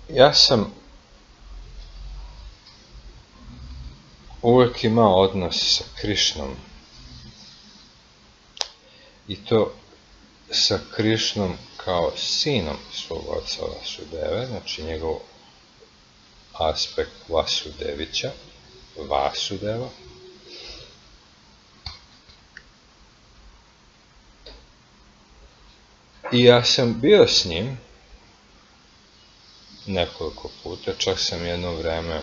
Ja sam uvijek imao odnos sa Krišnom, i to sa Krišnom kao sinom svog oca Vasudeve, znači njegov aspekt Vasudevića, Vasudeva. I ja sam bio s njim nekoliko puta, čak sam jedno vreme,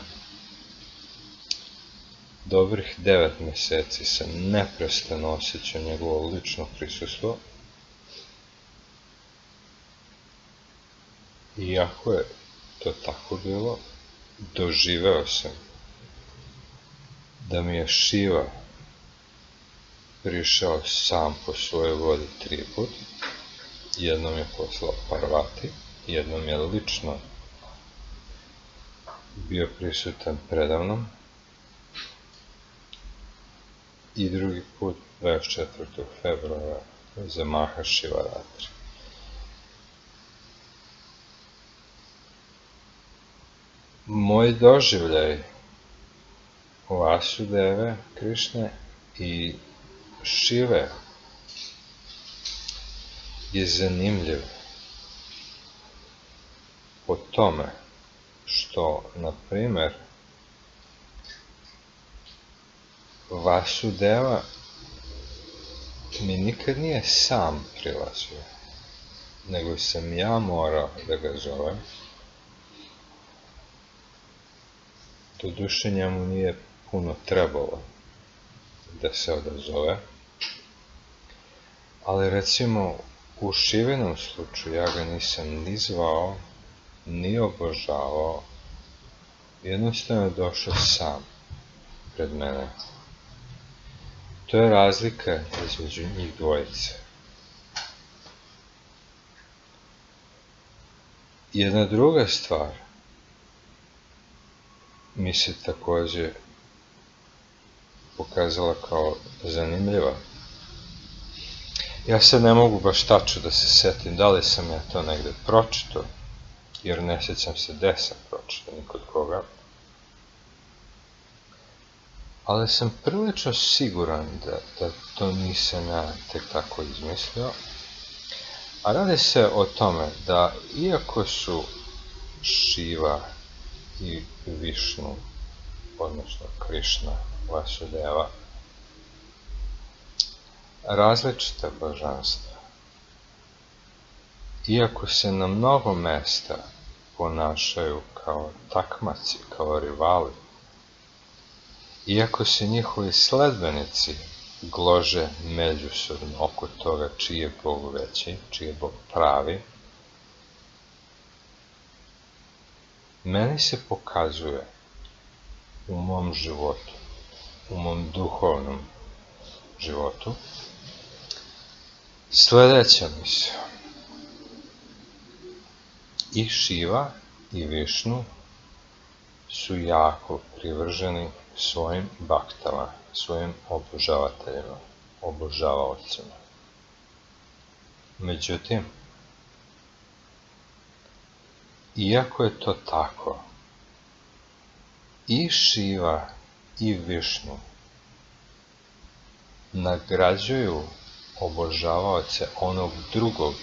dobrih 9 mjeseci sam neprestano osjećao njegovo lično prisustvo. Iako je to tako bilo, doživeo sam da mi je Šiva prišao sam po svojoj vodi 3 puta. Jednom je poslao Parvati, jednom je lično bio prisutan predamnom i drugi put 24. februara za Maha Šivaratri. Moj doživljaj Vasudeve, Krišne i Šive je zanimljiv po tome što, na primjer, Vasudeva mi nikad nije sam prilazio, nego sam ja morao da ga zovem. Doduše njemu nije puno trebalo da se odazove, ali recimo u Šivinom slučaju ja ga nisam ni zvao, ni obožavao, jednostavno je došao sam pred mene. To je razlika između njih dvojice. Jedna druga stvar mi se također pokazala kao zanimljiva. Ja sad ne mogu baš tačno da se setim da li sam ja to negde pročitao, jer ne sjećam se gde sam pročitao ni kod koga. Ali sam prilično siguran da to nisam ja tek tako izmislio. A radi se o tome da iako su Šiva i Višnu, odnosno Krišna, Vasudeva, različita božanstva, iako se na mnogo mesta ponašaju kao takmaci, kao rivali, iako se njihovi sledbenici glože međusobno oko toga čiji je Bog veći, čiji je Bog pravi, meni se pokazuje u mom životu, u mom duhovnom životu, sljedeća misao. I Šiva i Višnu su jako privrženi svojim baktama, svojim obožavateljima, obožavaocima. Međutim, iako je to tako, i Šiva i Višnu nagrađuju obožavaoce onog drugog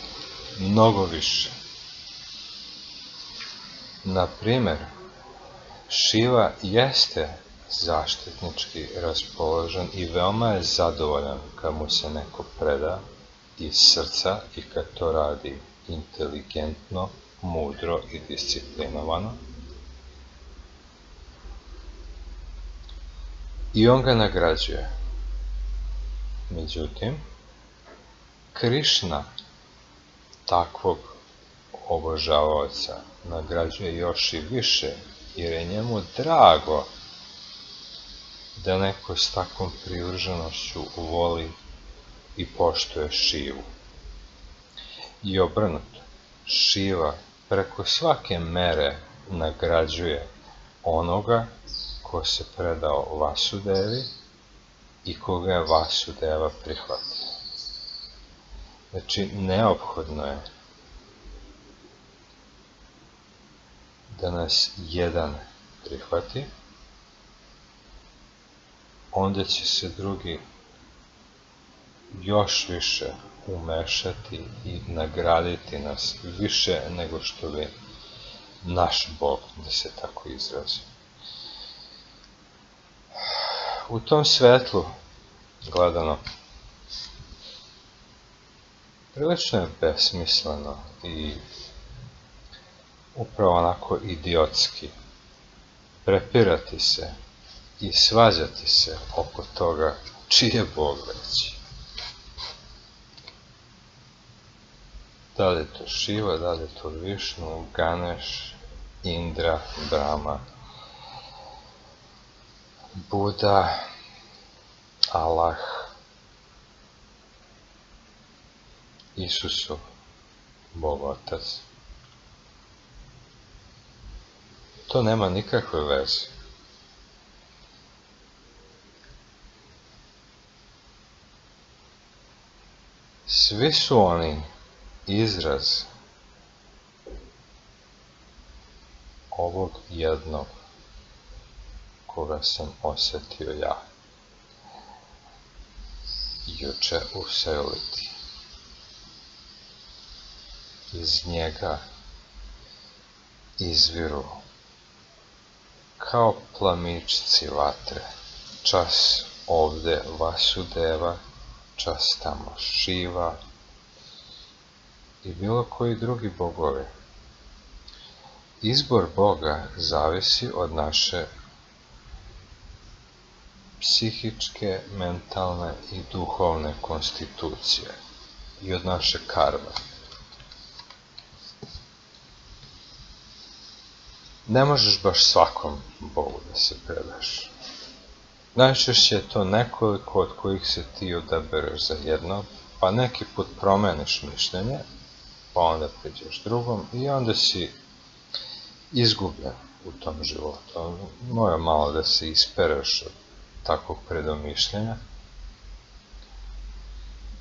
mnogo više. Na primjer, Šiva jeste zaštitnički raspoložen i veoma je zadovoljan kad mu se neko preda iz srca i kad to radi inteligentno, mudro i disciplinovano. I on ga nagrađuje. Međutim, Krišna takvog obožavaoca nagrađuje još i više, jer je njemu drago da neko s takvom privrženošću voli i poštuje Šivu. I obrnuto, Šiva preko svake mere nagrađuje onoga ko se predao Vasudevi i koga je Vasudeva prihvatila. Znači, neophodno je da nas jedan prihvati, onda će se drugi još više umešati i nagraditi nas više nego što bi naš Bog, da se tako izrazi. U tom svetlu gledano, prilično je besmisleno i upravo onako idiotski prepirati se i svađati se oko toga čiji je Bog veći. Da li je to Šiva, da li je to Višnu, Ganeš, Indra, Brahma, Buda, Allah, Isusu, Bog Otac. To nema nikakve veze. Svi su oni izraz ovog jednog koga sam osjetio ja juče u Seoliti. Iz njega izviru kao plamičci vatre, čas ovde Vasudeva, čas tamo Šiva i bilo koji drugi bogovi. Izbor Boga zavisi od naše psihičke, mentalne i duhovne konstitucije i od naše karme. Ne možeš baš svakom Bogu da se predaš. Najčešće je to nekoliko od kojih se ti odabereš za jedno, pa neki put promeniš mišljenje, pa onda priđeš drugom i onda si izgubljen u tom životu. Mora malo da se ispereš od takvog predomišljenja.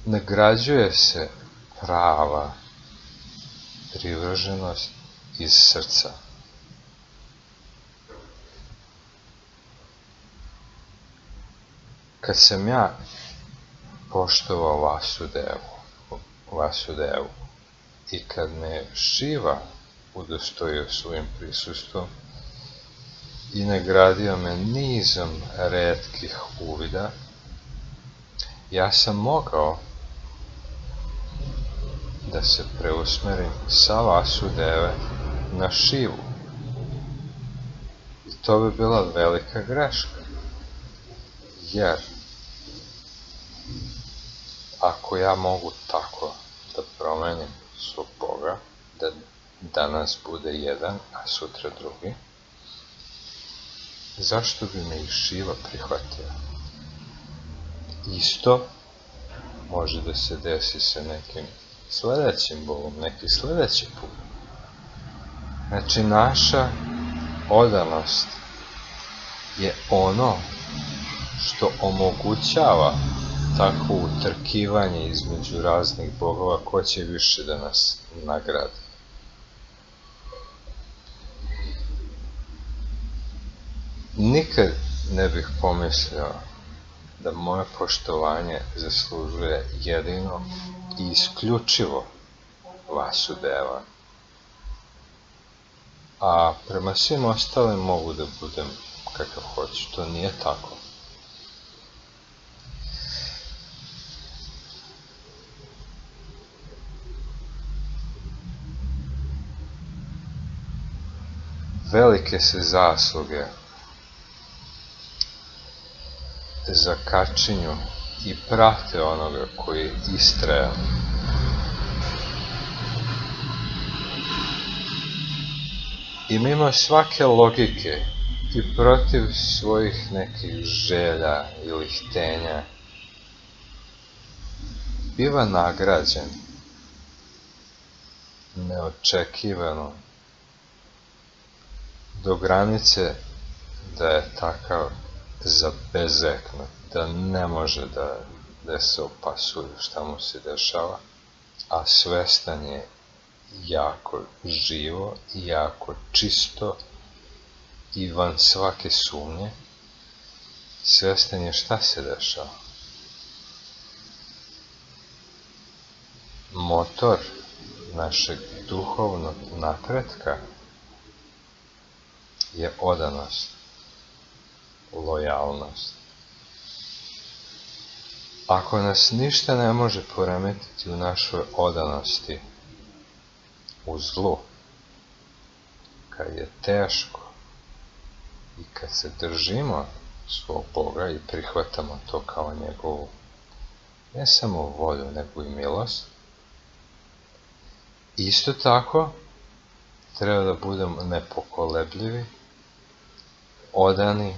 Nagrađuje se prava privrženost iz srca. Kad sam ja poštovao Vasudevu i kad me Šiva udostojio svojim prisustvom i nagradio me nizom retkih uvida, ja sam mogao da se preusmerim sa Vasudeve na Šivu. I to bi bila velika greška. Jer ako ja mogu tako da promenim svog Boga, da danas bude jedan, a sutra drugi, zašto bi me i Šiva prihvatio? Isto može da se desi sa nekim sledećim Bogom, neki sledeći put. Znači, naša odanost je ono što omogućava takvo utrkivanje između raznih bogova ko će više da nas nagradi. Nikad ne bih pomislio da moje poštovanje zaslužuje jedino i isključivo Vasudeva, a prema svim ostalim mogu da budem kakav hoću. To nije tako. Velike se zasluge zakačinju i prate onoga koji istraja. I mimo svake logike i protiv svojih nekih želja ili htenja biva nagrađen neočekivano do granice da je takav zabezeknut, da ne može da se opasuje šta mu se dešava, a svestan je jako živo i jako čisto i van svake sumnje, svjestan je šta se dešava. Motor našeg duhovnog napretka je odanost, lojalnost. Ako nas ništa ne može poremetiti u našoj odanosti, u zlu, kad je teško i kad se držimo svog Boga i prihvatamo to kao njegovu, ne samo volju, nego i milost, isto tako treba da budemo nepokolebljivi, odani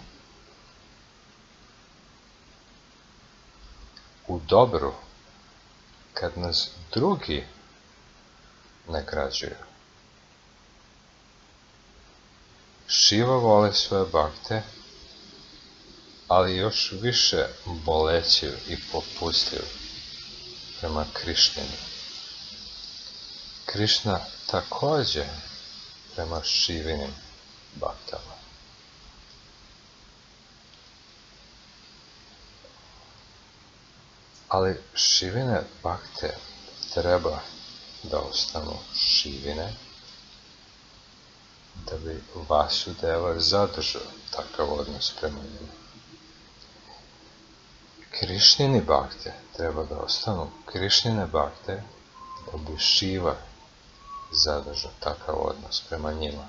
u dobru, kad nas drugi nagrađuju. Šiva vole svoje bakte, ali još više bolećiv i popustljiv prema Krišnini. Krišna također prema Šivinim baktama. Ali Šivine bakte treba da ostanu Šivine, da bi Vasudeva zadržao takav odnos prema njima. Krišnini bakte treba da ostanu Krišnine bakte, da bi Šiva zadržao takav odnos prema njima.